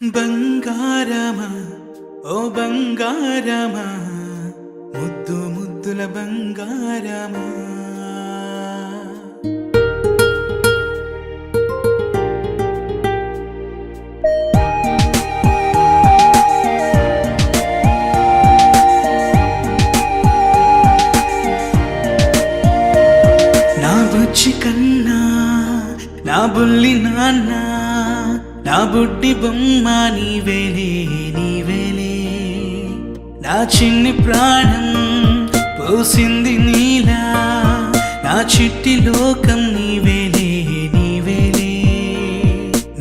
బంగారమా ఓ బంగారమా ముద్దు ముద్దుల బంగారమా నా బుజ్జి కన్నా నా బుల్లి నాన్న నా బుడ్డి బొమ్మ నీవేలే నీవేలే నా చిన్ని ప్రాణం పోసింది నీలా నా చిట్టి లోకం నీవేలే నీవేలే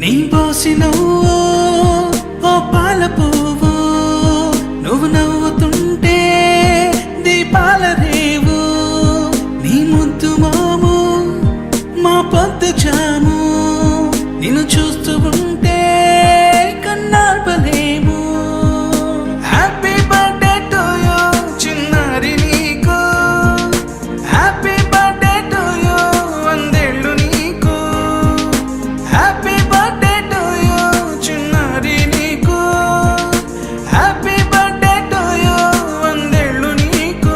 నీ పోసినవో ఓ పాల పువ్వు నువ్వు నవ్వుతుంటే దీపాల రేవు నీ ముద్దు మాము మా పొద్దు జాము నిన్ను చూస్తూ ఉంటే కన్నార్పలేము. హ్యాపీ బర్త్డే టు యూ చిన్నారి నీకు, హ్యాపీ బర్త్డే టు యూ వందేళ్ళు నీకు, హ్యాపీ బర్త్డే టు యూ చిన్నారి నీకు, హ్యాపీ బర్త్డే టు యూ వందేళ్ళు నీకు.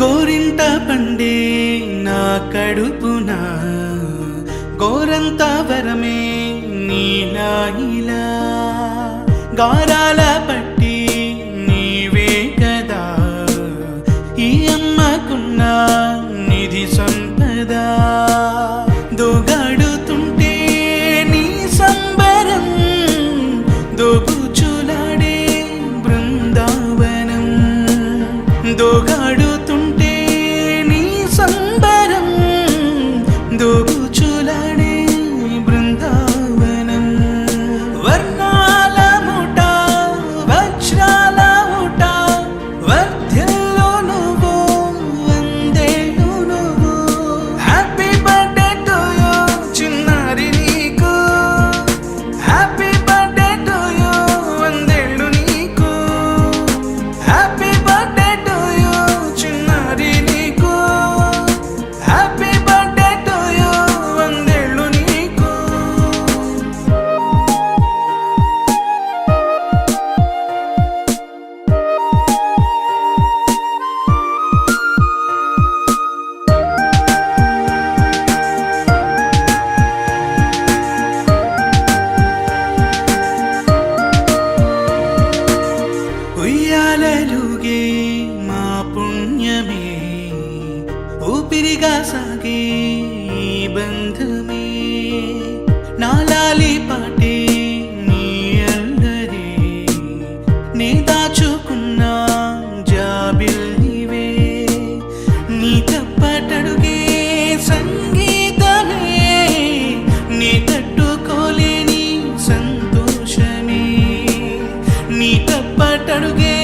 గోరింట పండే నా కడుపున గోరంత వరమే నీలా ఇలా గారాల పట్టి నీవే కదా ఈ అమ్మకున్న నిధి సంపద దోగాడుతుంటే నీ సంబరం దోబుచులాడే బృందావనం దోగాడుతుంటే నీ సంబరం దోబుచులాడే బృందావనం వర్ణాల ముఠ వజ్రాల ఊట వర్ధ్యల్లో నువ్వు వందేళ్ళు నువ్వు హ్యాపీ బర్త్డే టు యూ చిన్నారి నీకు హ్యాపీ బర్త్డే టు యూ వందేళ్ళు నీకు హ్యాపీ బర్త్డే టు యూ చిన్నారి నీకు హ్యాపీ బర్త్డే టు యూ వందేళ్ళు నీకు. ఉయ్యాలలుగే మా పుణ్యమే ఊపిరిగా సాగే ఈ బంధమే నాలాలి పాటే నీ అల్లరే నే దాచుకున్న జాబిల్లివే నీ తప్పటడుగే సంగీతమే నీ తట్టుకోలేని సంతోషమే నీ తప్పటడుగే